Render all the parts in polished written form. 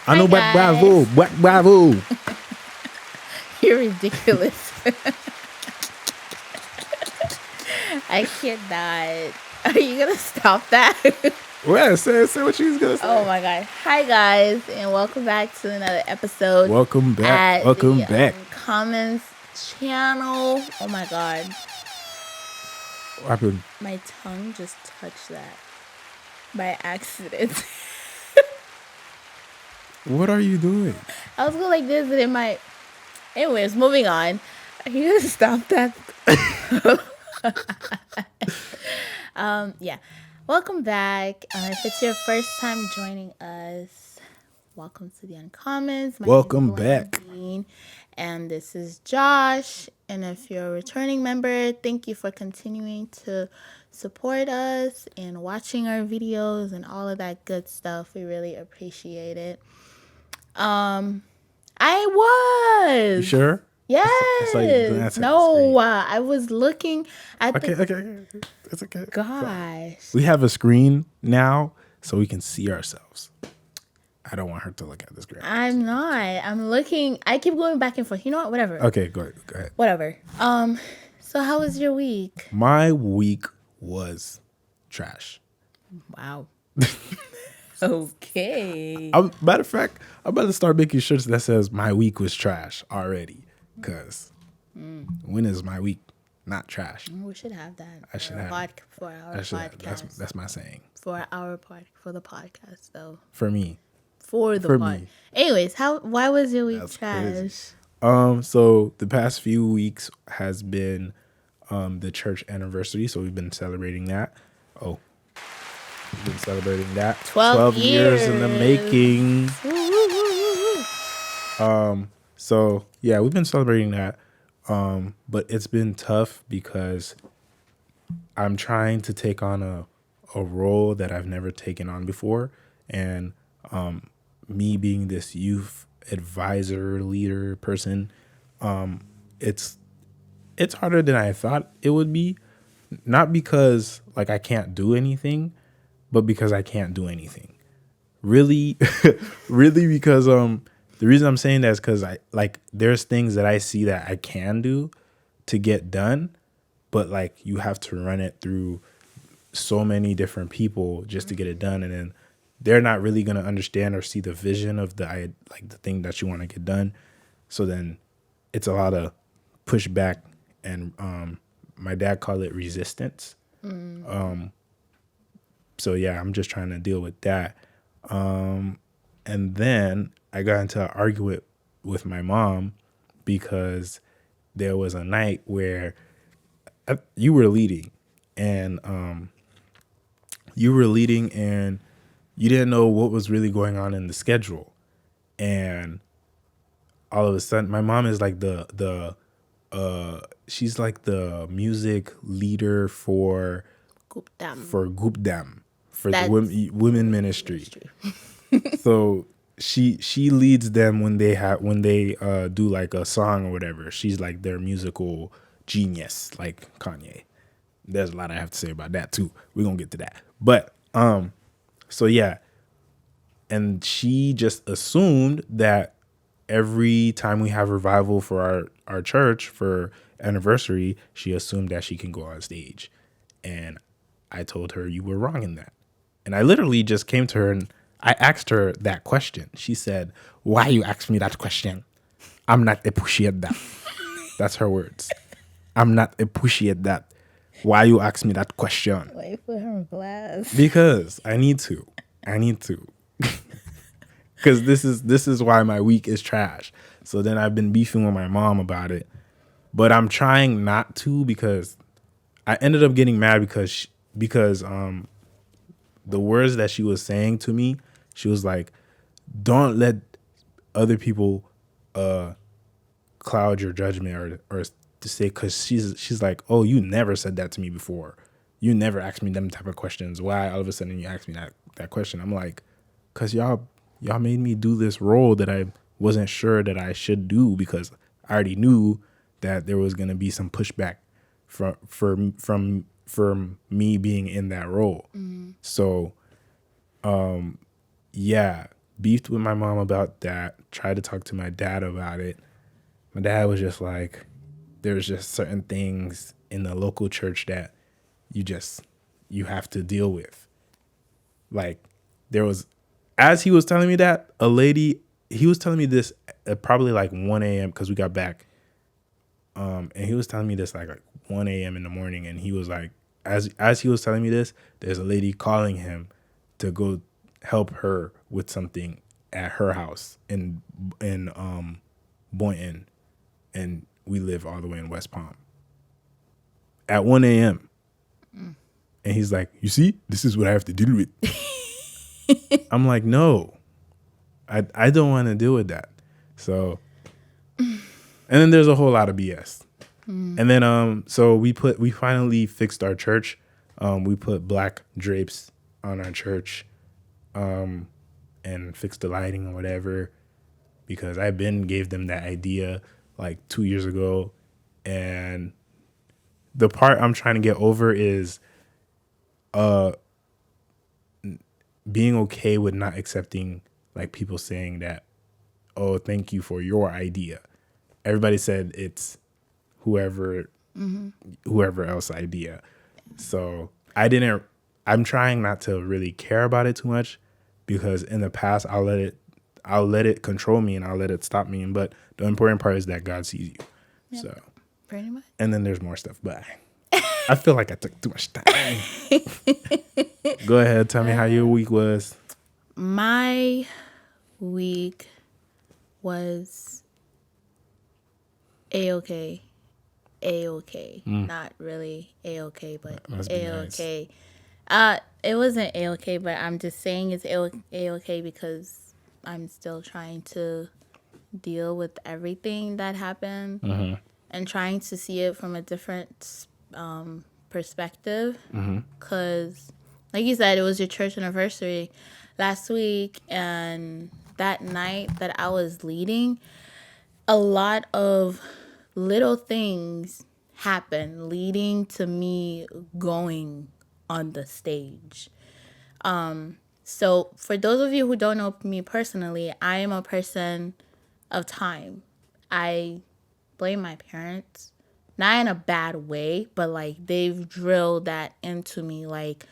I Hi know, but bravo, guys. but bravo. You're ridiculous. I cannot. Are you gonna stop that? Well, say what you was gonna say. Oh my god. Hi guys, and welcome back to another episode Welcome back. at Welcome the back. Uncommons channel. Oh my god. What happened? My tongue just touched that by accident. What are you doing? I was going like this and it might. Anyways, moving on. Are you gonna stop that? Yeah. Welcome back. If it's your first time joining us, welcome to the Uncommons. My Welcome name is back. Blandine, and this is Josh. And if you're a returning member, thank you for continuing to support us and watching our videos and all of that good stuff. We really appreciate it. I was. You sure? Yes. I saw you glance at the No, screen. I was looking at Okay, the. okay. It's okay. Gosh. We have a screen now, so we can see ourselves. I don't want her to look at the screen. I'm not. I'm looking. I keep going back and forth. You know what? Whatever. Okay, go ahead. Whatever. So how was your week? My week was trash. Wow. Okay. Matter of fact, I'm about to start making shirts that says my week was trash already. Because when is my week not trash? We should have that. I should have. For our I should have. podcast. That's my saying. For the podcast though. For me. For the For pod. me. Anyways, why was your week That's trash? crazy. So the past few weeks has been the church anniversary, so we've been celebrating that. We've been celebrating that. 12 years in the making. Woo, woo, woo, woo. So yeah, we've been celebrating that. But it's been tough because I'm trying to take on a role that I've never taken on before. And me being this youth advisor, leader person, it's harder than I thought it would be. Not because like I can't do anything, but because I can't do anything. Really, really because the reason I'm saying that is because there's things that I see that I can do to get done, but like you have to run it through so many different people just to get it done, and then they're not really gonna understand or see the vision of the thing that you want to get done. So then it's a lot of pushback, and my dad called it resistance. So yeah, I'm just trying to deal with that. And then I got into an argument with my mom because there was a night where you were leading and you didn't know what was really going on in the schedule. And all of a sudden, my mom is like she's like the music leader for Gupdam, for the women ministry. So she leads them when they do like a song or whatever. She's like their musical genius, like Kanye. There's a lot I have to say about that too. We're gonna get to that. But so yeah. And she just assumed that every time we have revival for our church for anniversary, she assumed that she can go on stage. And I told her you were wrong in that. And I literally just came to her and I asked her that question. She said, "Why you ask me that question? I'm not appreciate that." That's her words. "I'm not appreciate that. Why you ask me that question?" Wait for her glass. Because I need to. Because this is why my week is trash. So then I've been beefing with my mom about it. But I'm trying not to, because I ended up getting mad because the words that she was saying to me, she was like, "Don't let other people cloud your judgment or to say," because she's like, "Oh, you never said that to me before. You never asked me them type of questions. Why all of a sudden you asked me that question?" I'm like, "Because y'all made me do this role that I wasn't sure that I should do, because I already knew that there was gonna be some pushback from me being in that role." So yeah, beefed with my mom about that, tried to talk to my dad about it. My dad was just like, there's just certain things in the local church that you have to deal with. Like, there was, as he was telling me that, he was telling me this at probably like 1 a.m. because we got back. And he was telling me this like 1 a.m. in the morning. And he was like, as he was telling me this, there's a lady calling him to go help her with something at her house in Boynton, and we live all the way in West Palm. At 1 a.m. And he's like, you see, this is what I have to deal with. I'm like, no, I don't want to deal with that. So, and then there's a whole lot of BS. And then so we finally fixed our church. We put black drapes on our church, and fixed the lighting or whatever, because I gave them that idea like 2 years ago. And the part I'm trying to get over is being okay with not accepting like people saying that, oh, thank you for your idea. Everybody said it's whoever else idea. So I'm trying not to really care about it too much, because in the past I'll let it control me and I'll let it stop me. But the important part is that God sees you. Yep. So Pretty much. and then there's more stuff, but I feel like I took too much time. Go ahead, tell me how your week was. My week was A-okay. A-okay. Not really A-okay, but Must be A-okay. It wasn't A-okay, but I'm just saying it's A-okay because I'm still trying to deal with everything that happened and trying to see it from a different perspective. Because, like you said, it was your church anniversary last week, and that night that I was leading, a lot of little things happened leading to me going on the stage. So for those of you who don't know me personally, I am a person of time. I blame my parents, not in a bad way, but like they've drilled that into me, like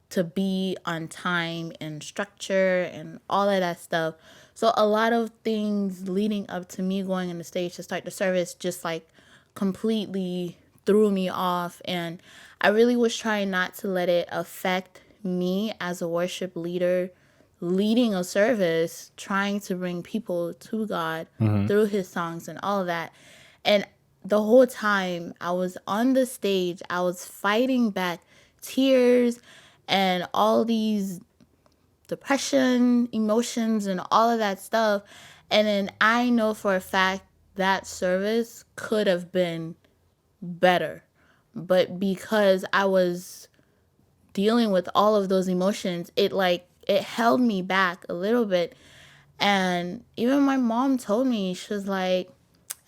to be on time and structure and all of that stuff. So a lot of things leading up to me going on the stage to start the service just like completely threw me off. And I really was trying not to let it affect me as a worship leader, leading a service, trying to bring people to God through his songs and all of that. And the whole time I was on the stage, I was fighting back tears and all these depression, emotions, and all of that stuff. And then I know for a fact that service could have been better. But because I was dealing with all of those emotions, it held me back a little bit. And even my mom told me, she was like,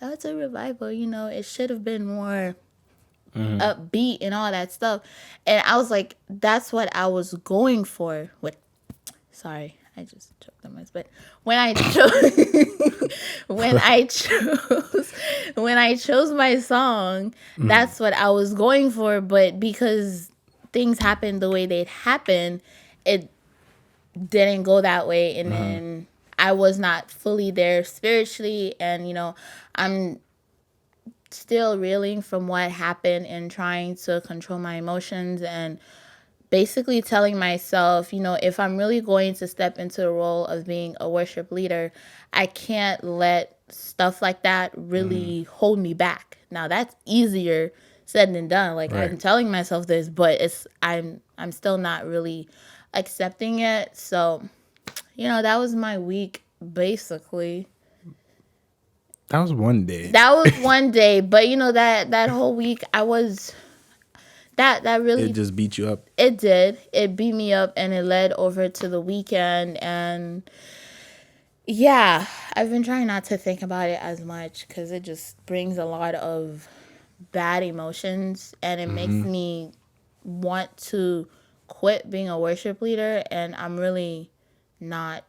oh, it's a revival, it should have been more upbeat and all that stuff. And I was like, that's what I was going for with, sorry, I just choked on my spit. When I chose when I chose my song, that's what I was going for. But because things happened the way they'd happened, it didn't go that way. And then I was not fully there spiritually. And, I'm still reeling from what happened and trying to control my emotions and basically telling myself, if I'm really going to step into the role of being a worship leader, I can't let stuff like that really hold me back. Now that's easier said than done. Like Right. I'm telling myself this, but I'm still not really accepting it. So, that was my week basically. That was one day. That was one day, but that whole week I was that really It just beat you up. It did. It beat me up and it led over to the weekend. And yeah, I've been trying not to think about it as much because it just brings a lot of bad emotions and it makes me want to quit being a worship leader. And I'm really not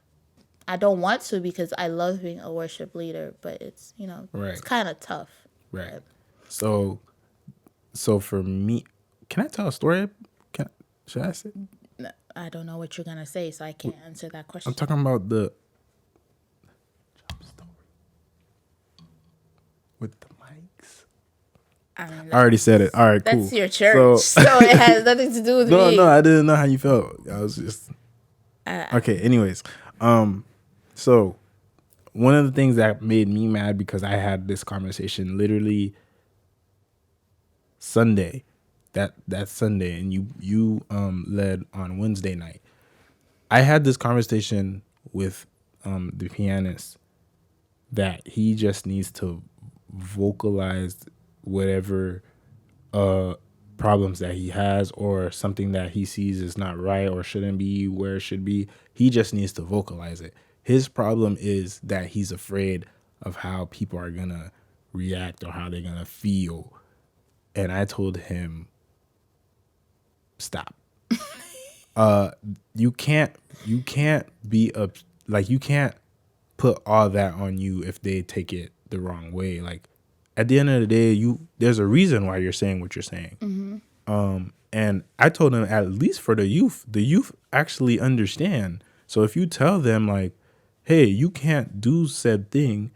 I don't want to because I love being a worship leader, but it's, it's Right. kind of tough. Right. But So for me, can I tell a story? Should I say? I don't know what you're going to say, so I can't answer that question. I'm talking about the jump story with the mics. I mean, I already said it. All right, cool. that's your church, so it has nothing to do with me. No, I didn't know how you felt. I was just okay. Anyways, so one of the things that made me mad because I had this conversation literally Sunday, that Sunday, and you led on Wednesday night. I had this conversation with the pianist that he just needs to vocalize whatever problems that he has or something that he sees is not right or shouldn't be where it should be. He just needs to vocalize it. His problem is that he's afraid of how people are gonna react or how they're gonna feel. And I told him, stop. You can't be you can't put all that on you if they take it the wrong way. Like at the end of the day, there's a reason why you're saying what you're saying. Mm-hmm. And I told him, at least for the youth actually understand. So if you tell them like, hey, you can't do said thing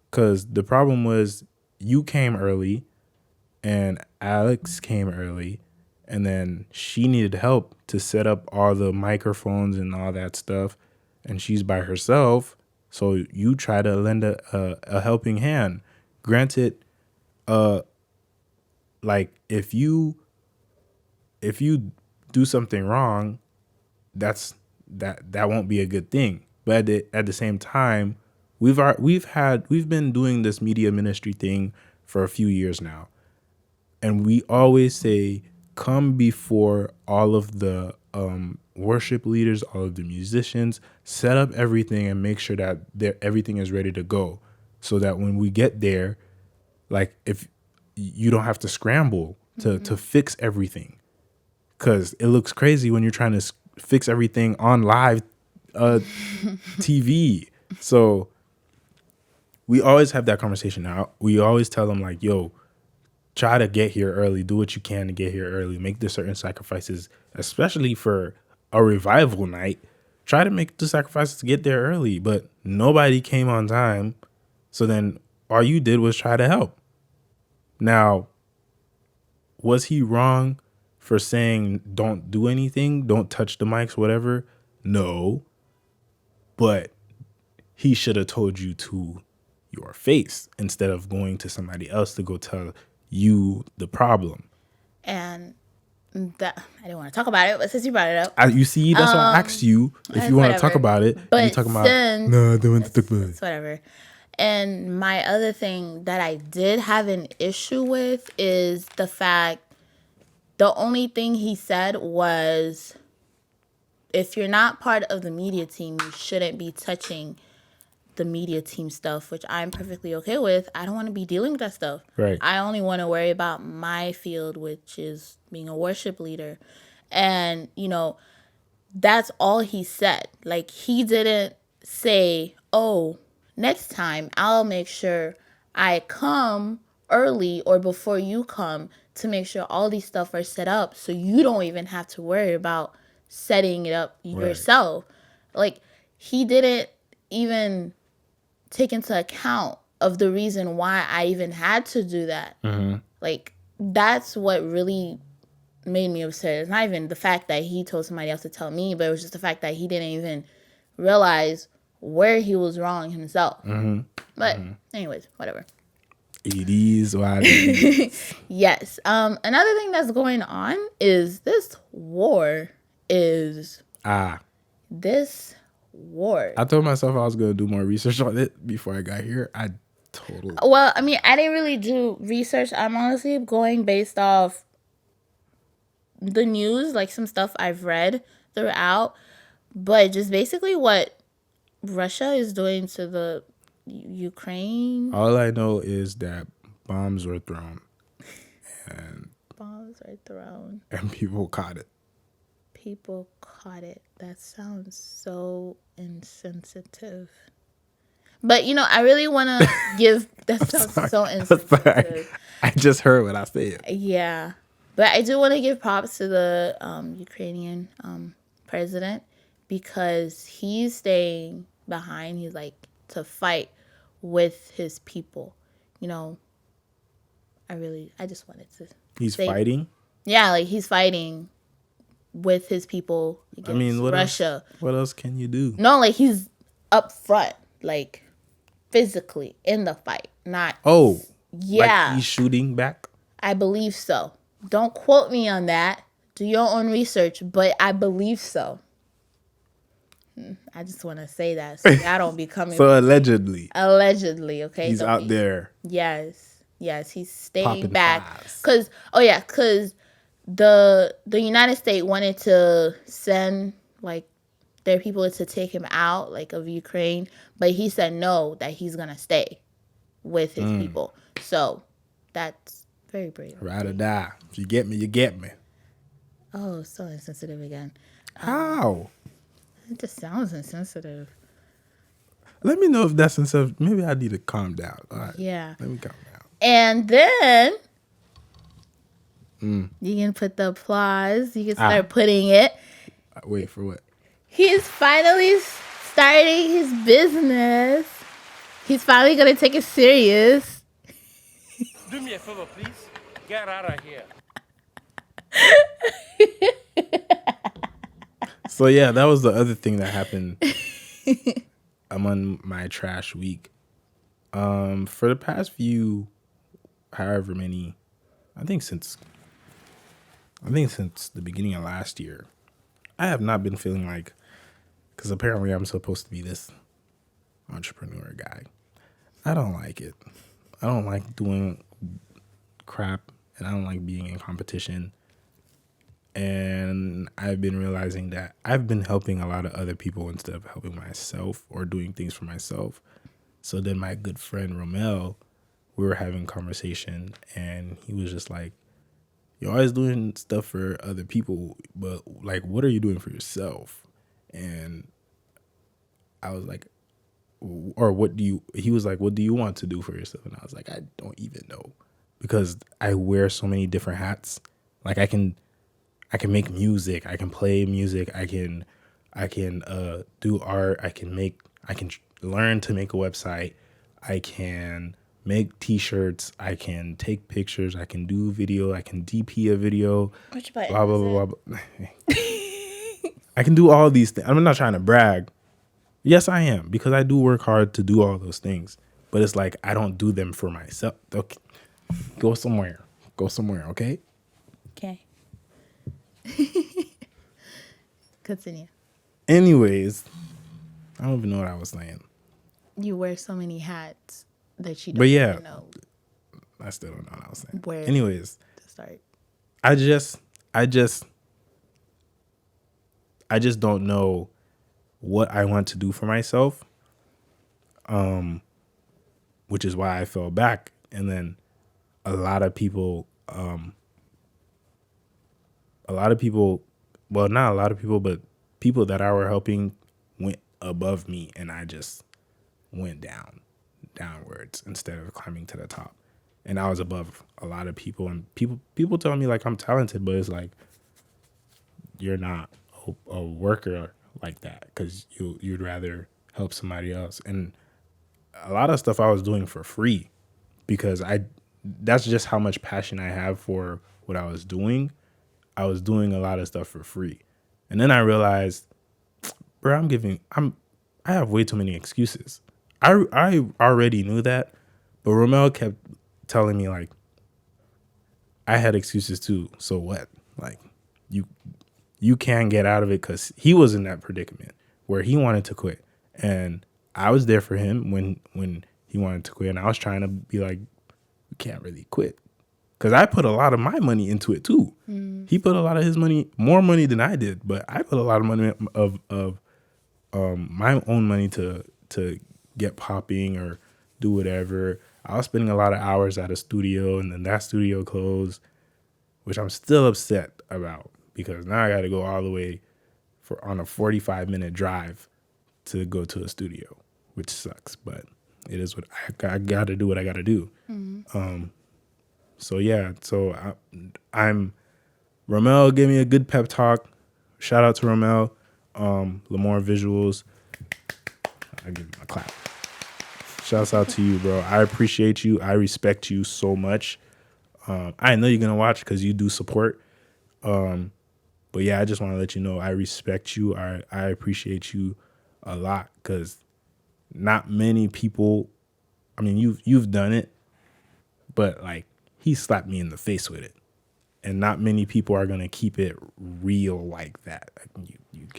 because the problem was you came early and Alex came early, and then she needed help to set up all the microphones and all that stuff, and she's by herself. So you try to lend a helping hand. Granted, like if you do something wrong, that won't be a good thing. But at the same time, we've been doing this media ministry thing for a few years now. And we always say, come before all of the worship leaders, all of the musicians, set up everything and make sure that everything is ready to go. So that when we get there, like if you don't have to scramble to fix everything. Because it looks crazy when you're trying to fix everything on live TV. So we always have that conversation now. We always tell them like, yo, try to get here early. Do what you can to get here early. Make the certain sacrifices, especially for a revival night. Try to make the sacrifices to get there early. But nobody came on time. So then all you did was try to help. Now, was he wrong for saying don't do anything? Don't touch the mics, whatever? No. But he should have told you to your face instead of going to somebody else to go tell you the problem. And that I didn't want to talk about it, but since you brought it up, you see, that's why I asked you if you want to talk about it. But you talking about no, I don't want to talk about it. It's whatever. And my other thing that I did have an issue with is the fact the only thing he said was, if you're not part of the media team, you shouldn't be touching the media team stuff, which I'm perfectly okay with. I don't want to be dealing with that stuff. Right. I only want to worry about my field, which is being a worship leader. And, that's all he said. Like, he didn't say, oh, next time I'll make sure I come early or before you come to make sure all these stuff are set up so you don't even have to worry about setting it up yourself. Like, he didn't even take into account of the reason why I even had to do that. Mm-hmm. Like, that's what really made me upset. It's not even the fact that he told somebody else to tell me, but it was just the fact that he didn't even realize where he was wrong himself. Mm-hmm. But anyways, whatever. It is what it is. Yes. Another thing that's going on is this war. I told myself I was going to do more research on it before I got here. Well, I mean, I didn't really do research. I'm honestly going based off the news, like some stuff I've read throughout, but just basically what Russia is doing to the Ukraine. All I know is that bombs were thrown. And bombs are thrown. And people caught it. people caught it. That sounds so insensitive. But I really want to give. That sounds Sorry. so I'm sorry. insensitive. I just heard what I said. Yeah, but I do want to give props to the Ukrainian president because he's staying behind. He's like to fight with his people. You know, I just wanted to. He's say, fighting. Yeah, like he's fighting with his people against Russia. What else can you do? No, like he's up front, like physically in the fight. Not Like he's shooting back. I believe so. Don't quote me on that. Do your own research, but I believe so. I just want to say that so I don't be coming. So allegedly, okay, he's out there. Yes, he's staying back flies. because the United States wanted to send like their people to take him out like of Ukraine, but he said no, that he's gonna stay with his people. So that's very brave. Ride or die. If you get me, you get me. Oh, so insensitive again. How? It just sounds insensitive. Let me know if that's insensitive. Maybe I need to calm down. All right. Yeah. Let me calm down. And then you can put the applause. You can start putting it. Wait, for what? He's finally starting his business. He's finally going to take it serious. Do me a favor, please. Get out of here. So yeah, that was the other thing that happened among my trash week. For the past however many, I think since the beginning of last year, I have not been feeling like, because apparently I'm supposed to be this entrepreneur guy. I don't like it. I don't like doing crap, and I don't like being in competition. And I've been realizing that I've been helping a lot of other people instead of helping myself or doing things for myself. So then my good friend Romel, we were having a conversation, and he was just like, you're always doing stuff for other people, but like, what are you doing for yourself? And I was like, he was like, what do you want to do for yourself? And I was like, I don't even know, because I wear so many different hats. Like I can make music, I can play music, I can do art, I can learn to make a website, I can make t-shirts, I can take pictures, I can do video, I can DP a video, blah blah blah blah. I can do all these things. I'm not trying to brag. Yes, I am, because I do work hard to do all those things. But it's like I don't do them for myself. Okay. Go somewhere, okay? Okay. Continue. Anyways, I don't even know what I was saying. You wear so many hats that you don't But yeah, even know I still don't know what I was saying. where Anyways, to start. I just don't know what I want to do for myself. Which is why I fell back. And then a lot of people, well, not a lot of people, but people that I were helping went above me, and I just went downwards instead of climbing to the top. And I was above a lot of people, and people tell me like I'm talented, but it's like, you're not a worker like that, because you'd rather help somebody else. And a lot of stuff I was doing for free, because that's just how much passion I have for what I was doing. I was doing a lot of stuff for free. And then I realized, bro, I have way too many excuses. I already knew that, but Romel kept telling me like, I had excuses too. So what? Like, you can get out of it, because he was in that predicament where he wanted to quit. And I was there for him when he wanted to quit. And I was trying to be like, you can't really quit. Because I put a lot of my money into it too. He put a lot of his money, more money than I did, but I put a lot of money of my own money to get popping or do whatever. I was spending a lot of hours at a studio, and then that studio closed, which I'm still upset about, because now I got to go all the way on a 45-minute drive to go to a studio, which sucks, but it is what I got to do. What I got to do. So yeah, I'm Romel gave me a good pep talk. Shout out to Romel. Lamore Visuals. I give him a clap. Shouts out to you, bro. I appreciate you. I respect you so much. I know you're gonna watch because you do support. But yeah, I just want to let you know I respect you. I appreciate you a lot because not many people. I mean, you've done it, but like he slapped me in the face with it, and not many people are gonna keep it real like that.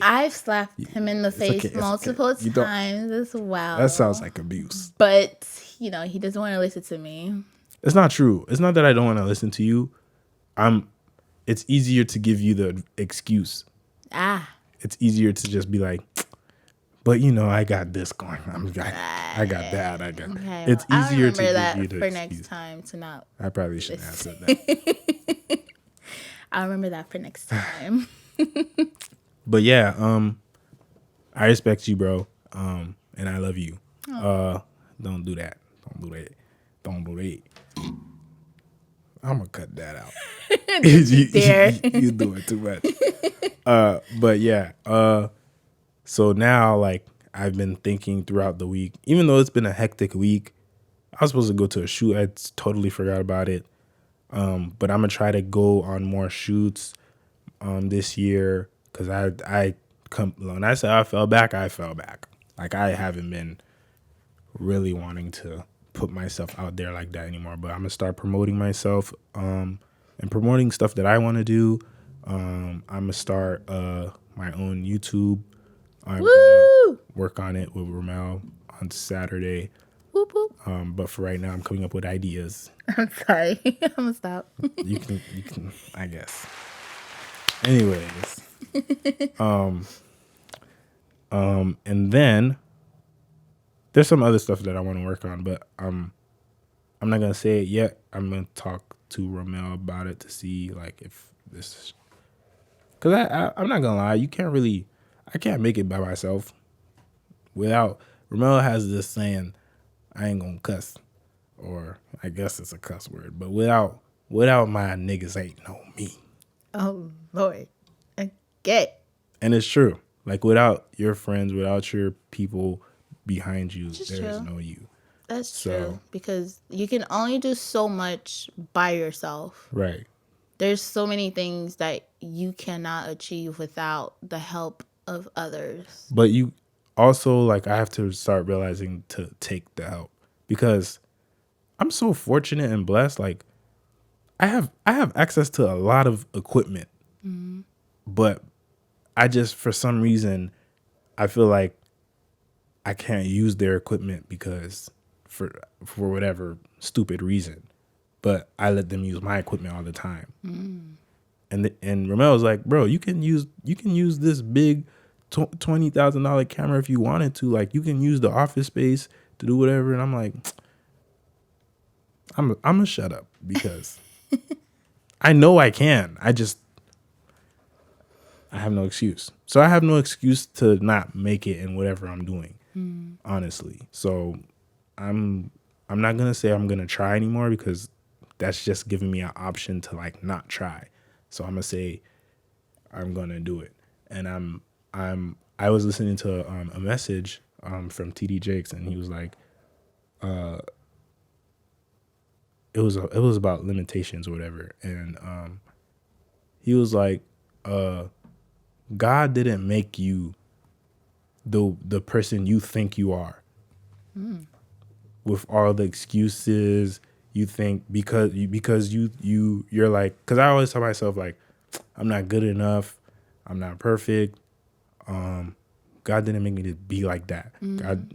I've slapped him in the face okay, multiple times as well. That sounds like abuse. But he doesn't want to listen to me. It's not true. It's not that I don't want to listen to you. It's easier to give you the excuse. It's easier to just be like, but I got this going. I got that. Okay, it's easier to give that you the for excuse. next time to not. I probably shouldn't have said that. I'll remember that for next time. But yeah, I respect you, bro. And I love you. Don't do that. Don't do that. I'm gonna cut that out. You do it too much. But yeah. So now, like, I've been thinking throughout the week, even though it's been a hectic week. I was supposed to go to a shoot. I totally forgot about it. But I'm gonna try to go on more shoots this year because when I say I fell back. Like, I haven't been really wanting to put myself out there like that anymore. But I'm gonna start promoting myself and promoting stuff that I want to do. I'm gonna start my own YouTube. I'm gonna work on it with Ramel on Saturday. Whoop, whoop. But for right now, I'm coming up with ideas. I'm sorry. I'm gonna stop. You can, I guess. Anyways, and then there's some other stuff that I want to work on, but I'm not gonna say it yet. I'm gonna talk to Romel about it to see like if this, because I'm not gonna lie, I can't make it by myself. Without Romel has this saying, I ain't gonna cuss, or I guess it's a cuss word, but without my niggas ain't no me. Oh Lord, okay. And it's true. Like, without your friends, without your people behind you, there's no you. That's true, because you can only do so much by yourself. Right. There's so many things that you cannot achieve without the help of others. But you also, like, I have to start realizing to take the help, because I'm so fortunate and blessed. Like, I have access to a lot of equipment, but I just, for some reason, I feel like I can't use their equipment because for whatever stupid reason, but I let them use my equipment all the time. And Romel was like, bro, you can use this big $20,000 camera if you wanted to. Like, you can use the office space to do whatever. And I'm like, I'm gonna shut up because I know I can. I have no excuse. So I have no excuse to not make it in whatever I'm doing, honestly. So I'm not gonna say I'm gonna try anymore, because that's just giving me an option to like not try. So I'm gonna say I'm gonna do it. And I was listening to a message from TD Jakes, and he was like, it was about limitations or whatever, and he was like, God didn't make you the person you think you are. With all the excuses you think, because you're like, because I always tell myself, like, I'm not good enough, I'm not perfect. God didn't make me to be like that. God,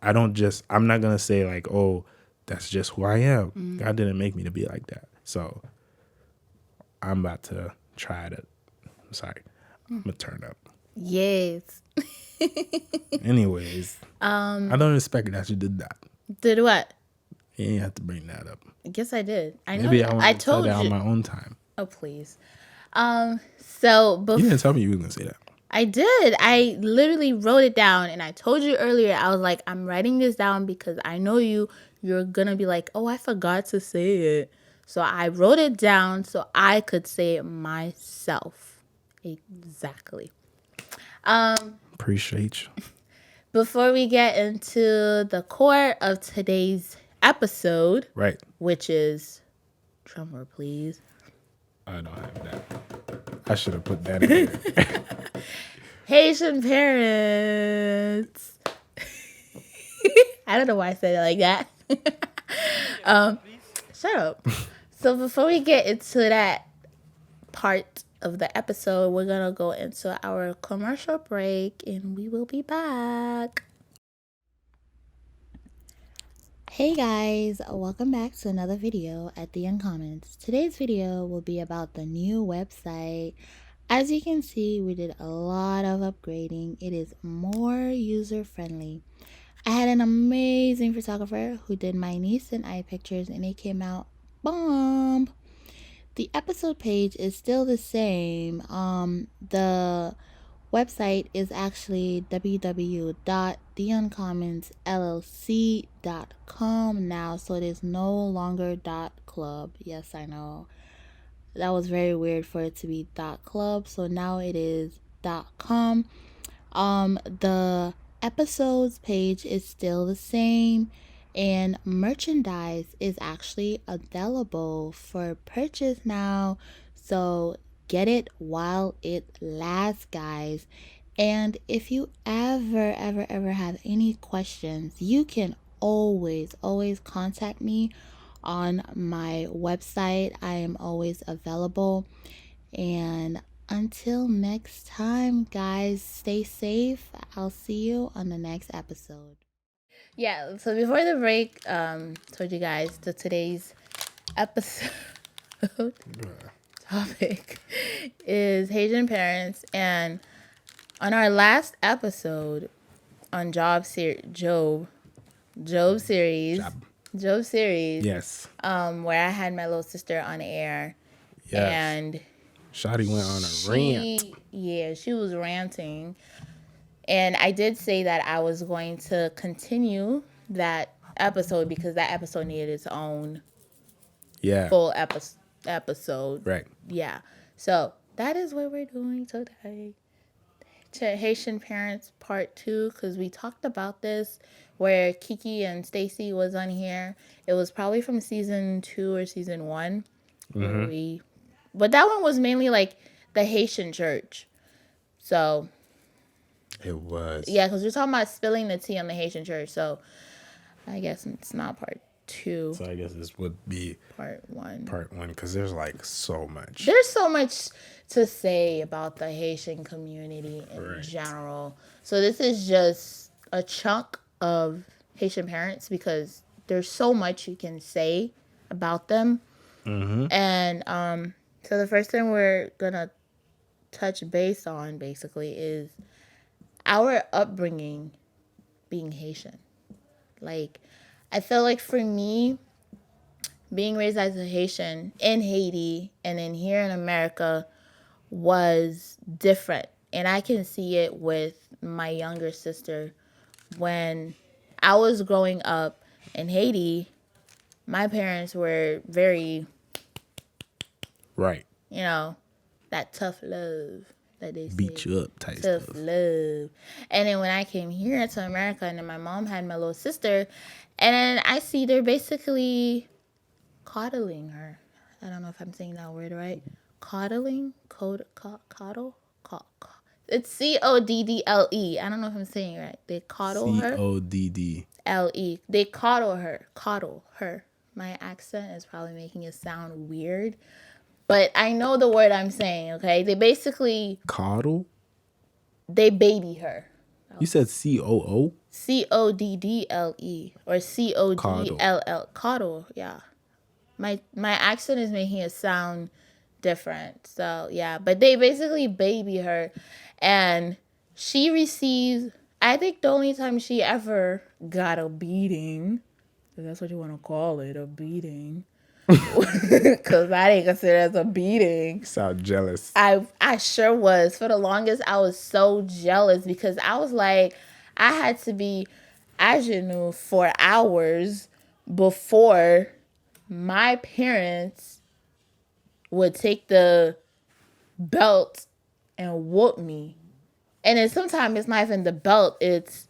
I'm not gonna say like, oh, that's just who I am. God didn't make me to be like that. So I'm about to try to. I'm gonna turn up. Yes. Anyways, I don't expect that you did that. Did what? You didn't have to bring that up. I guess I did. I know. Maybe I want I to tell told that you on my own time. Oh, please. So You didn't tell me you were gonna say that. I did. I literally wrote it down, and I told you earlier. I was like, I'm writing this down because I know you're gonna be like, oh, I forgot to say it. So I wrote it down so I could say it myself. Exactly. Appreciate you. Before we get into the core of today's episode, Right. which is drumroll, please. I don't have that. I should have put that in there. Haitian parents. I don't know why I said it like that. Shut up. So before we get into that part of the episode, we're going to go into our commercial break and we will be back. Hey guys, welcome back to another video at the Uncommons. Today's video will be about the new website. As you can see, we did a lot of upgrading. It is more user friendly. I had an amazing photographer who did my niece and I pictures and it came out bomb. The episode page is still the same. The website is actually www.theuncommonssllc.com now, so it is no longer .club. Yes, I know. That was very weird for it to be .club, so now it is .com. The episodes page is still the same, and merchandise is actually available for purchase now, so get it while it lasts, guys. And if you ever have any questions, you can always contact me on my website. I am always available. And until next time, guys, stay safe. I'll see you on the next episode. Yeah, so before the break, told you guys that today's episode topic is Haitian parents. And on our last episode on Job series, Yes. where I had my little sister on air, Yes. and Shotty went on a rant. Yeah, she was ranting. And I did say that I was going to continue that episode because that episode needed its own full episode. Right. Yeah. So that is what we're doing today. Haitian Parents Part 2, because we talked about this where Kiki and Stacy was on here. It was probably from season 2 or season 1. Mm-hmm. But that one was mainly like the Haitian church. So it was. Yeah, because we're talking about spilling the tea on the Haitian church. So I guess it's not part 2. So I guess this would be part 1. Part 1, because there's like so much. There's so much to say about the Haitian community in general. So this is just a chunk of Haitian parents because there's so much you can say about them. Mm-hmm. And so the first thing we're gonna touch base on basically is our upbringing being Haitian. Like, I feel like for me, being raised as a Haitian in Haiti and then here in America was different. And I can see it with my younger sister. When I was growing up in Haiti, my parents were very, that tough love that they beat say. You up type tough stuff. Love. And then when I came here to America and then my mom had my little sister, and then I see they're basically coddling her. I don't know if I'm saying that word right. Coddling? Coddle? It's CODDLE. I don't know if I'm saying it right. They coddle her. CODDLE. They coddle her. Coddle her. My accent is probably making it sound weird. But I know the word I'm saying, okay? They basically... Coddle? They baby her. You said COO? CODDLE. Or CODLL. Coddle, yeah. My accent is making it sound different. So, yeah. But they basically baby her. And she receives... I think the only time she ever got a beating... If that's what you want to call it, a beating... because that ain't considered as a beating. Sound jealous. I sure was. For the longest, I was so jealous because I was like, I had to be agile for hours before my parents would take the belt and whoop me. And then sometimes it's not even the belt, it's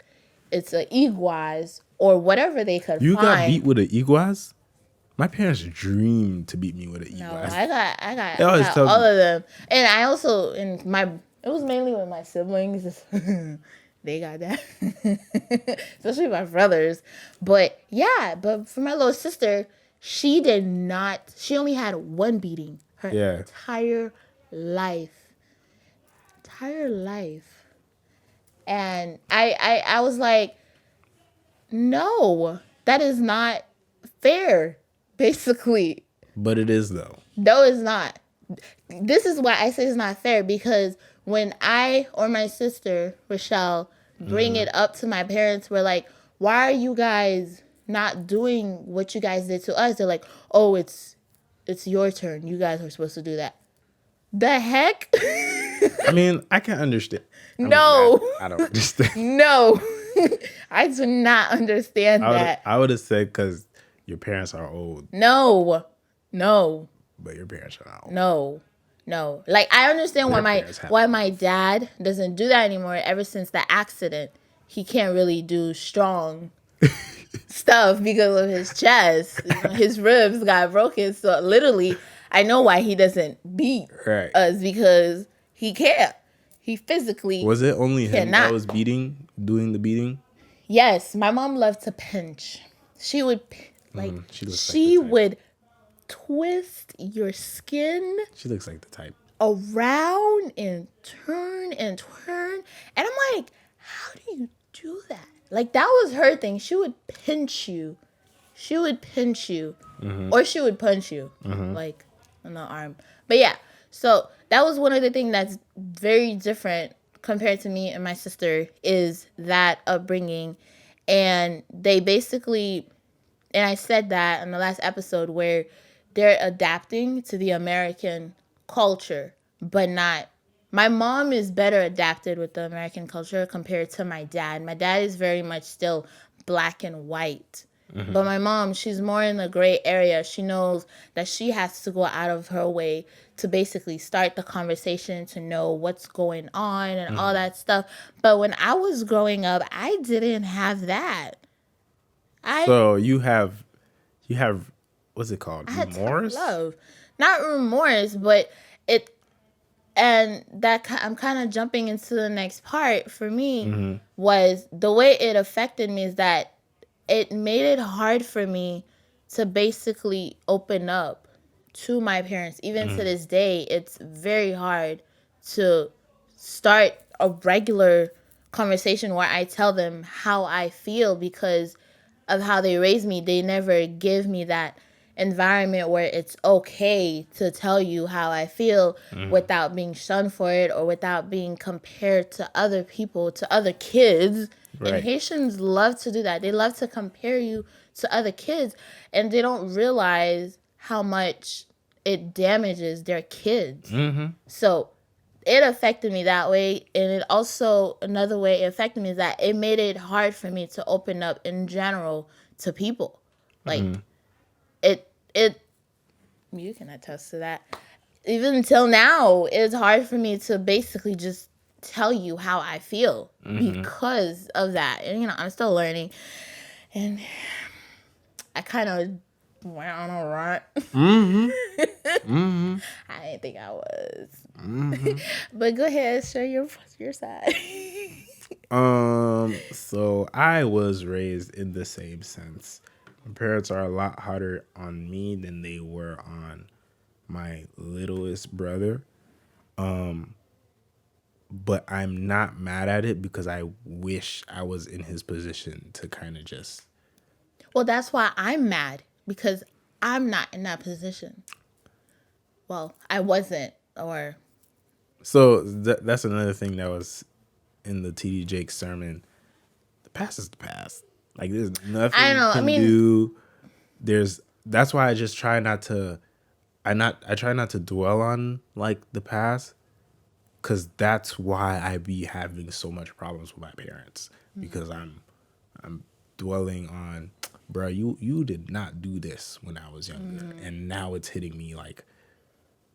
a iguaz or whatever they could You find. got beat with an iguaz? My parents dreamed to beat me with an No, iguaz. I always got tell all me. of them. And I also, it was mainly with my siblings. They got that. Especially my brothers. But yeah, but for my little sister, she only had one beating her entire life. Entire life. And I was like, no, that is not fair, basically. But it is, though. No, it's not. This is why I say it's not fair, because when I or my sister, Rochelle, bring it up to my parents, we're like, why are you guys not doing what you guys did to us? They're like, oh, it's your turn. You guys are supposed to do that. The heck? I mean, I can understand. No. I don't understand. No. I do not understand that. I would have said because your parents are old. No. But your parents are not old. No. Like, I understand Their why my dad doesn't do that anymore. Ever since the accident, he can't really do strong stuff because of his chest. His ribs got broken. So literally, I know why he doesn't beat us, because he can't. He physically Was it only him cannot. that was doing the beating? Yes, my mom loved to pinch. She would she would twist your skin. She looks like the type. Around and turn. And I'm like, how do you do that? Like, that was her thing. She would pinch you. Or she would punch you, like, in the arm. But yeah, so that was one of the things that's very different compared to me and my sister, is that upbringing. And they basically, and I said that in the last episode, where they're adapting to the American culture, but not. My mom is better adapted with the American culture compared to my dad. My dad is very much still black and white. But my mom, she's more in the gray area. She knows that she has to go out of her way to basically start the conversation, to know what's going on and all that stuff. But when I was growing up, I didn't have that. So you have, what's it called? I had Remorse? tough love. Not remorse, but and that I'm kind of jumping into the next part for me, was the way it affected me is that it made it hard for me to basically open up to my parents. Even to this day, it's very hard to start a regular conversation where I tell them how I feel, because of how they raised me. They never give me that environment where it's okay to tell you how I feel without being shunned for it, or without being compared to other people, to other kids. Right. And Haitians love to do that. They love to compare you to other kids, and they don't realize how much it damages their kids. So it affected me that way. And it also, another way it affected me is that it made it hard for me to open up in general to people. Like, it you can attest to that. Even until now, it's hard for me to basically just tell you how I feel because of that. And, I'm still learning. And I kind of went on a rant. I didn't think I was. But go ahead, share your side. So I was raised in the same sense. My parents are a lot harder on me than they were on my littlest brother. But I'm not mad at it, because I wish I was in his position to kind of just. Well, that's why I'm mad, because I'm not in that position. Well, I wasn't, or. So that's another thing that was in the TD Jakes sermon. The past is the past. Like, there's nothing you can do. There's that's why I just try not to. I try not to dwell on like the past, because that's why I be having so much problems with my parents, because I'm dwelling on, bro, you did not do this when I was younger, and now it's hitting me like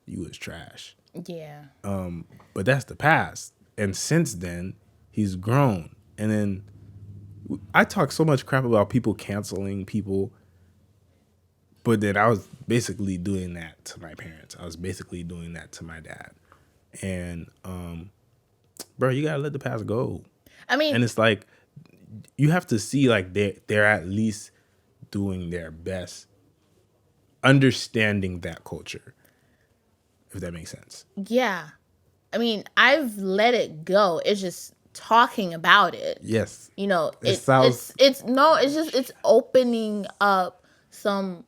you was trash. Yeah. But that's the past, and since then he's grown, and then I talk so much crap about people canceling people, but then I was basically doing that to my parents. I was basically doing that to my dad, and bro, you gotta let the past go. I mean, And it's like you have to see like they're at least doing their best, understanding that culture, if that makes sense. yeah. I mean, I've let it go. It's just talking about it. Yes, You know, it sounds it's no, it's opening up some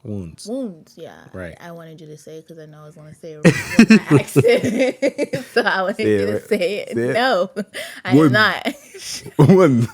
wounds. wounds. Yeah, Right. I wanted you to say it because I know I was going to say it with my accent, so I wanted Say you it, to right. say it. Say it. No, I am Wound. not. One.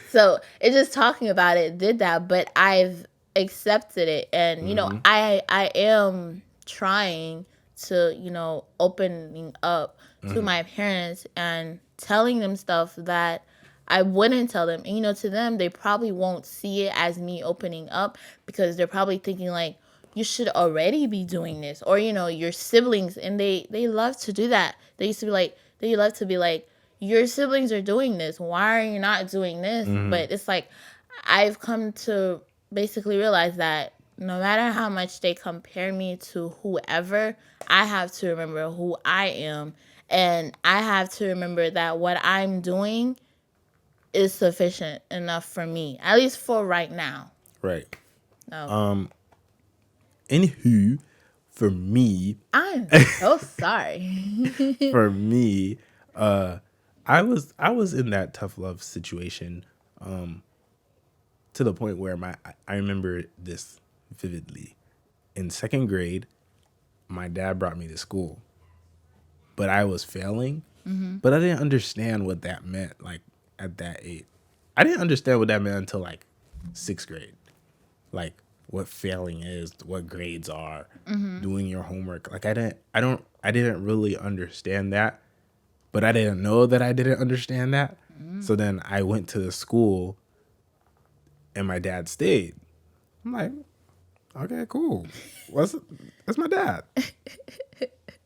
So it's just talking about it did that, but I've accepted it, and you know, I am trying to, you know, opening up to my parents and telling them stuff that I wouldn't tell them. And you know, to them, they probably won't see it as me opening up, because they're probably thinking like, you should already be doing this, or you know, your siblings, and they love to do that. They love to be like, your siblings are doing this, why are you not doing this? But it's like, I've come to basically realize that no matter how much they compare me to whoever, I have to remember who I am, and I have to remember that what I'm doing is sufficient enough for me, at least for right now. Right. No. Anywho, for me, I'm so sorry. for me, I was in that tough love situation, to the point where I remember this vividly. In second grade, my dad brought me to school, but I was failing, but I didn't understand what that meant. Like at that age, I didn't understand what that meant until like sixth grade, like what failing is, what grades are, doing your homework. Like I didn't really understand that, but I didn't know that I didn't understand that. So then I went to the school, and my dad stayed. I'm like, okay, cool. That's my dad.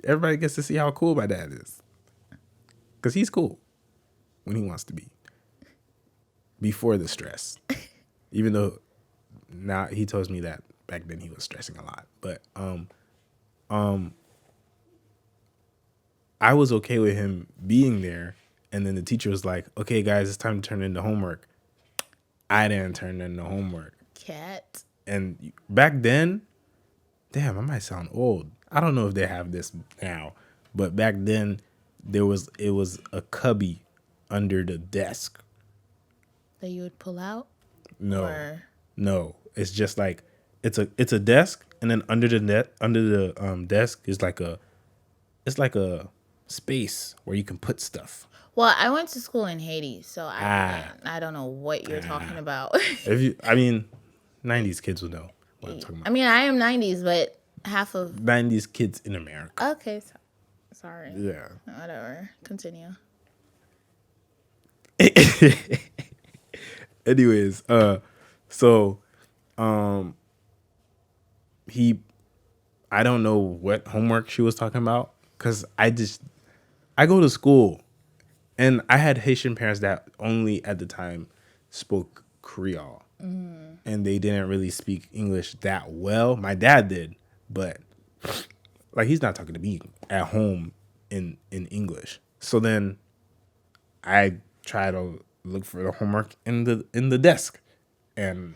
Everybody gets to see how cool my dad is, because he's cool when he wants to be, before the stress. Even though now he tells me that back then he was stressing a lot, but I was okay with him being there. And then the teacher was like, okay, guys, it's time to turn in the homework. I didn't turn in the homework. Cat. And back then, damn, I might sound old. I don't know if they have this now, but back then it was a cubby under the desk. That you would pull out? No, Or... no, it's just like it's a desk, and then under the desk is like a space where you can put stuff. Well, I went to school in Haiti, so I don't know what you're talking about. I mean, 90s kids will know what I'm talking about. I mean, I am 90s, but half of... 90s kids in America. Okay, sorry. Yeah. Whatever. Continue. Anyways, so I don't know what homework she was talking about, because I go to school, and I had Haitian parents that only at the time spoke Creole, and they didn't really speak English that well. My dad did, but like he's not talking to me at home in English. So then I try to look for the homework in the desk, and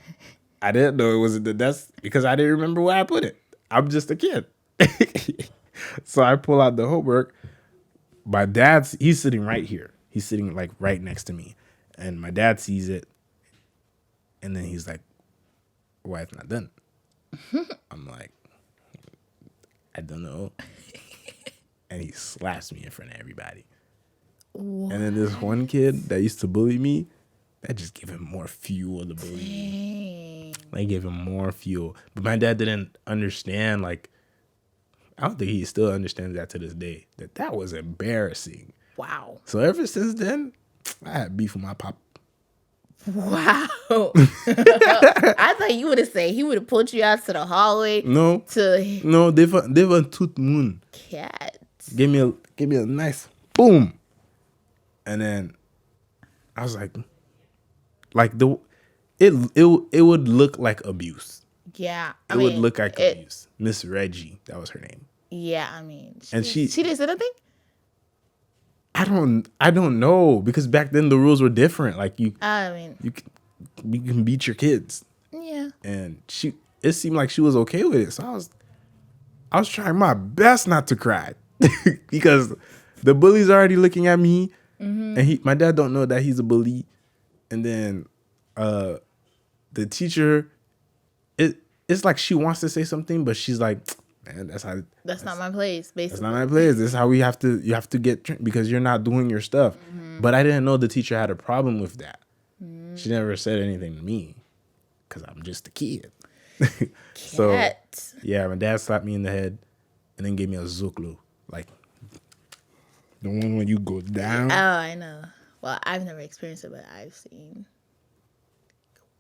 I didn't know it was in the desk because I didn't remember where I put it. I'm just a kid. So I pull out the homework. My he's sitting right here. He's sitting like right next to me, and my dad sees it, and then he's like, "Why it's not done?" I'm like, "I don't know," and he slaps me in front of everybody. What? And then this one kid that used to bully me, That just gave him more fuel to bully. Dang. They gave him more fuel. But my dad didn't understand, like, I don't think he still understands that to this day, that was embarrassing. Wow. So ever since then, I had beef with my pop. Wow. I thought you would have said he would have pulled you out to the hallway. No, To they were tooth moon. cat. Give me a nice boom. And then I was like it would look like abuse. Yeah. It would look like abuse. Miss Reggie, that was her name. Yeah, I mean, And she didn't say nothing. I don't know, because back then the rules were different. Like you can beat your kids. Yeah. And it seemed like she was okay with it. So I was trying my best not to cry because the bully's already looking at me, and my dad don't know that he's a bully. And then the teacher, it's like she wants to say something, but she's like, man, that's not my place, basically. That's not my place. This is how you have to get trained, because you're not doing your stuff. But I didn't know the teacher had a problem with that. She never said anything to me because I'm just a kid. So yeah, my dad slapped me in the head and then gave me a zuklu, like the one when you go down. Oh, I know. Well, I've never experienced it, but I've seen.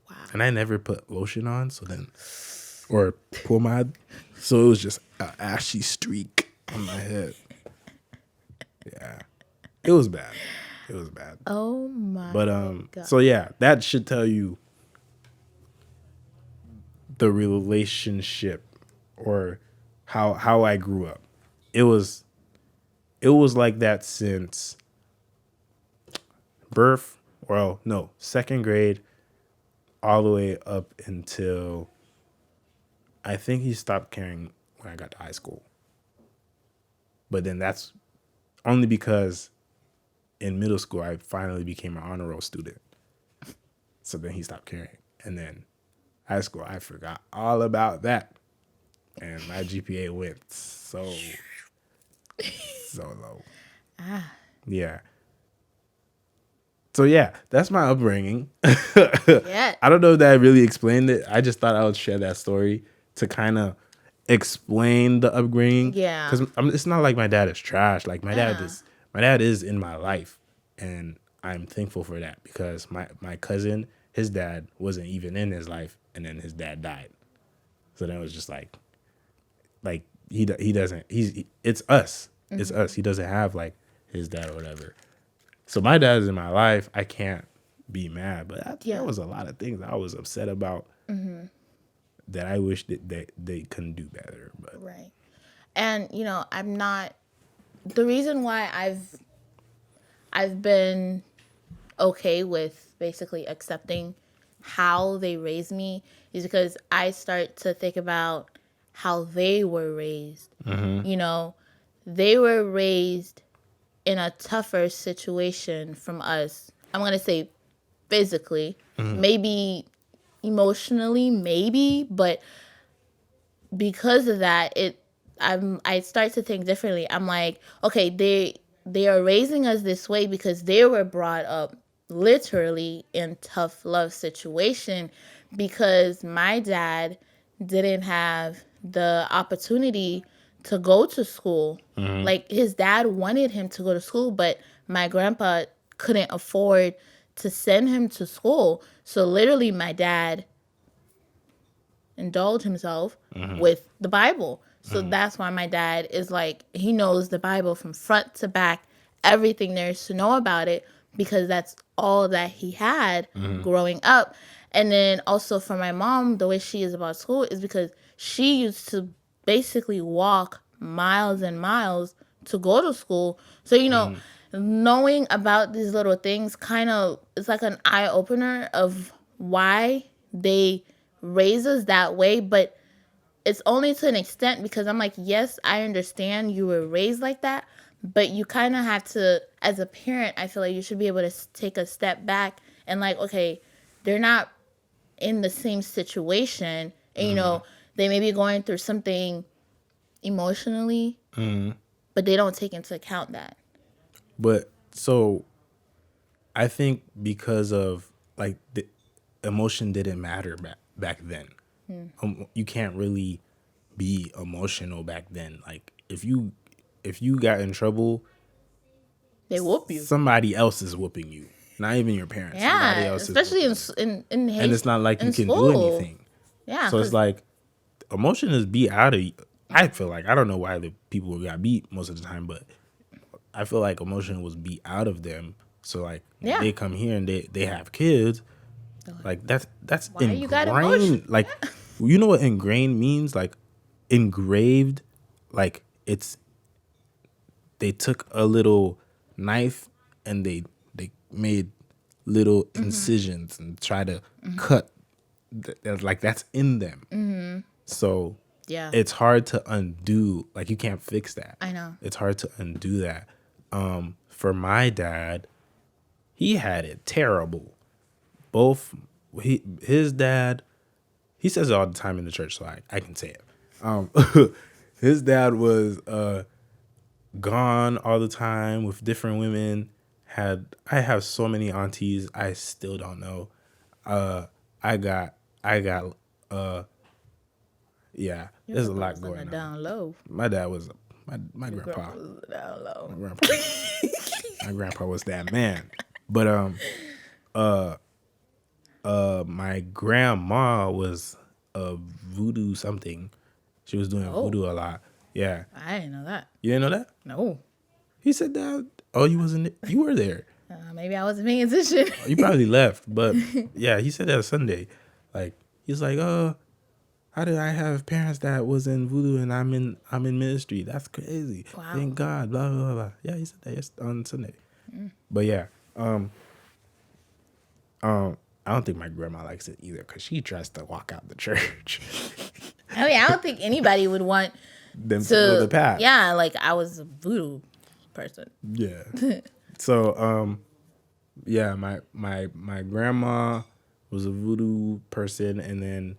Wow. And I never put lotion on, or pomade, so it was just an ashy streak on my head. Yeah, it was bad. It was bad. Oh my. But God. So yeah, that should tell you the relationship, or how I grew up. It was like that since birth. Well, no, second grade, all the way up until I think he stopped caring when I got to high school. But then that's only because in middle school I finally became an honor roll student. So then he stopped caring. And then high school, I forgot all about that. And my GPA went so low. Yeah. So yeah, that's my upbringing. Yeah. I don't know if that really explained it. I just thought I would share that story to kind of explain the upbringing. Yeah. Because it's not like my dad is trash. Like my dad is in my life, and I'm thankful for that, because my cousin, his dad wasn't even in his life, and then his dad died. So then it was just like he doesn't. It's us. It's us. He doesn't have like his dad or whatever. So my dad's in my life. I can't be mad, but there was a lot of things I was upset about that I wish that they couldn't do better. But right. And I'm not. The reason why I've been okay with basically accepting how they raised me is because I start to think about how they were raised. They were raised in a tougher situation from us. I'm going to say physically, maybe emotionally, maybe, but because of that, I start to think differently. I'm like, okay, they are raising us this way because they were brought up literally in tough love situation, because my dad didn't have the opportunity to go to school. Like, his dad wanted him to go to school, but my grandpa couldn't afford to send him to school. So literally my dad indulged himself with the Bible. So that's why my dad is like, he knows the Bible from front to back, everything there is to know about it, because that's all that he had growing up. And then also for my mom, the way she is about school is because she used to basically walk miles and miles to go to school. So, knowing about these little things kind of, it's like an eye-opener of why they raise us that way. But it's only to an extent, because I'm like, yes, I understand you were raised like that, but you kind of have to, as a parent, I feel like you should be able to take a step back and like, okay, they're not in the same situation. And, they may be going through something emotionally, but they don't take into account that. But so I think because of like the emotion didn't matter back then. You can't really be emotional back then. Like if you got in trouble, They whoop you. somebody else is whooping you. Not even your parents. Somebody Yeah, else especially is whooping you. in And it's not like in you can school. do anything. Yeah, So it's 'cause- like emotion is beat out of you. I feel like I don't know why the people got beat most of the time, but I feel like emotion was beat out of them. So like when Yeah. they come here and they have kids, like that's Why you got ingrained. emotion? Like you know what ingrained means? Like engraved. Like it's they took a little knife and they made little incisions and try to cut. Like that's in them. So yeah, it's hard to undo. Like you can't fix that. I know. It's hard to undo that. For my dad, he had it terrible. His dad, he says it all the time in the church, so I can say it. His dad was gone all the time with different women. I have so many aunties, I still don't know. I got yeah, there's a lot going on. Down low. My dad was my grandpa. Down low. My grandpa was that man. But my grandma was a voodoo something. She was doing voodoo a lot. Yeah. I didn't know that. You didn't know that? No. He said that. Oh, you wasn't. You were there. Maybe I wasn't paying attention. You probably left, but yeah, he said that Sunday. Like he's like, oh, how did I have parents that was in voodoo and I'm in ministry? That's crazy. Wow. Thank God. Blah blah blah. Yeah, he said that on Sunday. But yeah, I don't think my grandma likes it either because she tries to walk out the church. I mean, I don't think anybody would want Them to go the path. Yeah, like I was a voodoo person. Yeah. So yeah, my grandma was a voodoo person, and then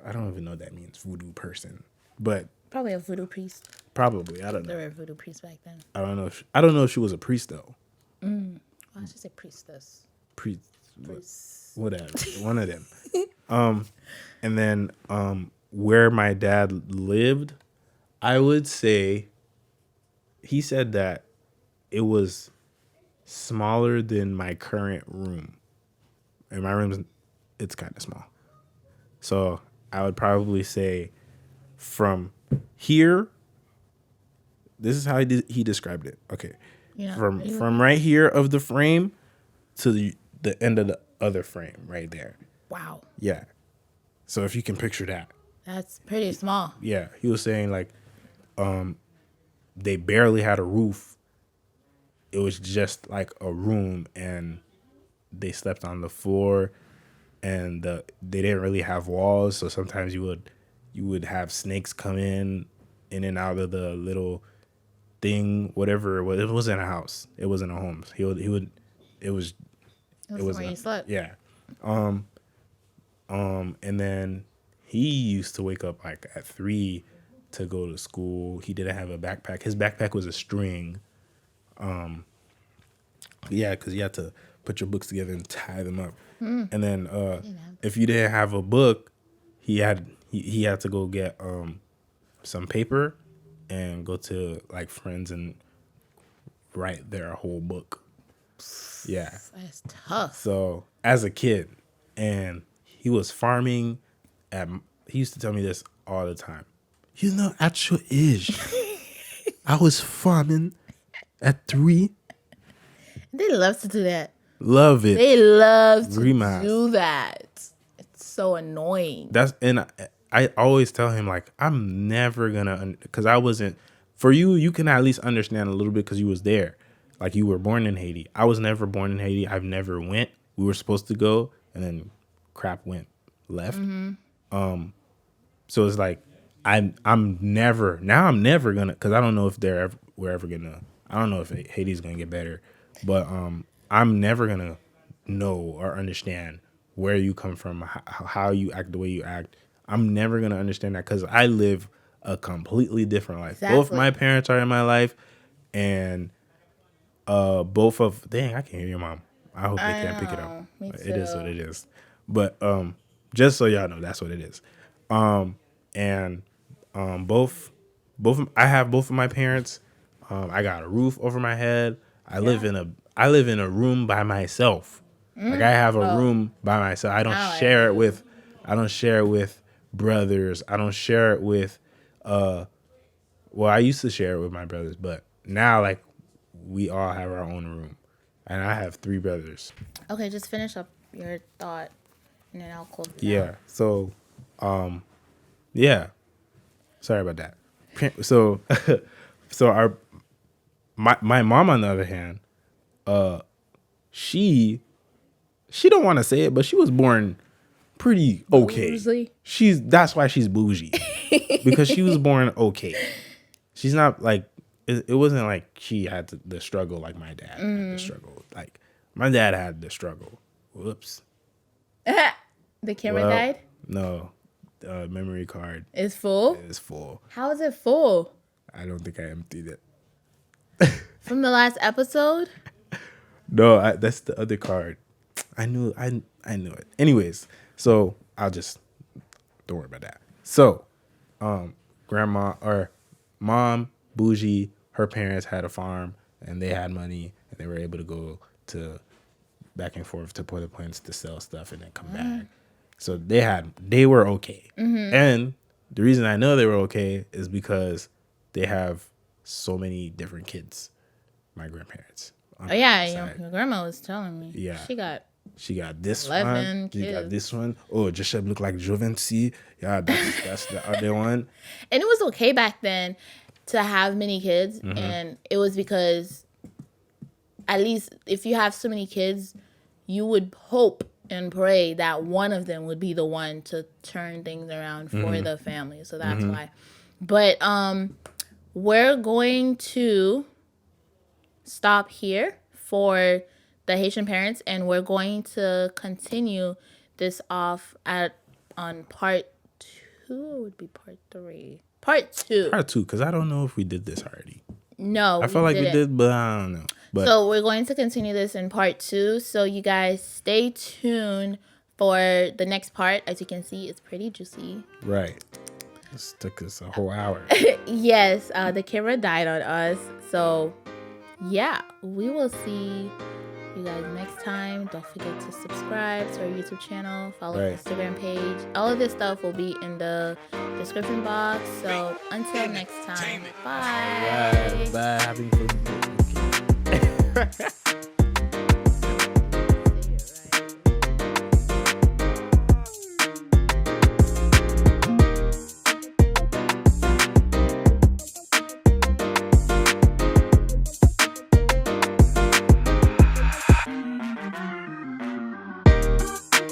I don't even know what that means, voodoo person, but Probably a voodoo priest. probably I don't There know. were voodoo priests back then. I don't know. I don't know if she was a priest though. I should say priestess. Priest, Priest. whatever, one of them. And then where my dad lived, I would say he said that it was smaller than my current room. And my room's it's kind of small. So I would probably say from here, this is how he described it. Okay. Yeah. From right here of the frame to the end of the other frame right there. Wow. Yeah. So if you can picture that. That's pretty small. Yeah. He was saying like they barely had a roof. It was just like a room and they slept on the floor and they didn't really have walls, so sometimes you would have snakes come in and out of the little thing, whatever it was. It wasn't a house. It wasn't a home. It was where you slept. Yeah. And then he used to wake up like at 3 to go to school. He didn't have a backpack. His backpack was a string. Yeah, because you had to put your books together and tie them up. And then if you didn't have a book, he had to go get some paper and go to like friends and write their whole book. Yeah. That's tough. So as a kid, and he was farming he used to tell me this all the time. You know, at your age, I was farming at 3. They love to do that. Love it. They love to Grimace. do that. It's so annoying. And I always tell him like I'm never gonna because I wasn't for you. You can at least understand a little bit because you was there. Like you were born in Haiti. I was never born in Haiti. I've never went. We were supposed to go and then crap went left. So it's like I'm never gonna because I don't know if we're ever gonna. I don't know if Haiti's gonna get better, but I'm never gonna know or understand where you come from, how you act the way you act. I'm never gonna understand that because I live a completely different life. Exactly. Both my parents are in my life, and I can't hear your mom. I hope they I can't pick it know. up. Me It is what too. it is. But just so y'all know, that's what it is. And both I have both of my parents. I got a roof over my head. I live in a room by myself. Like I have a room by myself. I don't Now I share it do. with brothers. I don't share it with well, I used to share it with my brothers, but now like we all have our own room. And I have 3 brothers. Okay, just finish up your thought, and then I'll close it Yeah. out. So, yeah. Sorry about that. So, so my mom on the other hand, she don't want to say it, but she was born pretty okay. Bougie? That's why she's bougie because she was born okay. She's not like it wasn't like she had the struggle like my dad had the struggle. Like my dad had the struggle. Whoops. The camera died? No, memory card It's full? is full. How is it full? I don't think I emptied it. From the last episode? No, that's the other card. I knew it. Anyways, so I'll just don't worry about that. So, grandma or mom, bougie, her parents had a farm and they had money and they were able to go to back and forth to Port au Prince to sell stuff and then come back. So they were okay. And the reason I know they were okay is because they have so many different kids. My grandparents. Oh, yeah, your grandma was telling me. Yeah. She got She got this 11 one. She got kids. this one. Oh, Joshua look like Jovency. Yeah, that's the other one. And it was okay back then to have many kids. And it was because at least if you have so many kids, you would hope and pray that one of them would be the one to turn things around for the family. So that's why. But we're going to stop here for the Haitian parents, and we're going to continue this off on part 2. It would be part 3. Part 2. Part 2, because I don't know if we did this already. No, I feel like we didn't. did, but I don't know. But So we're going to continue this in part 2. So you guys stay tuned for the next part. As you can see, it's pretty juicy. right. This took us a whole hour. Yes, the camera died on us. So yeah, we will see you guys next time. Don't forget to subscribe to our YouTube channel, follow our Right. Instagram page. All of this stuff will be in the description box. So until next time, bye. Bye. Bye. Happy birthday.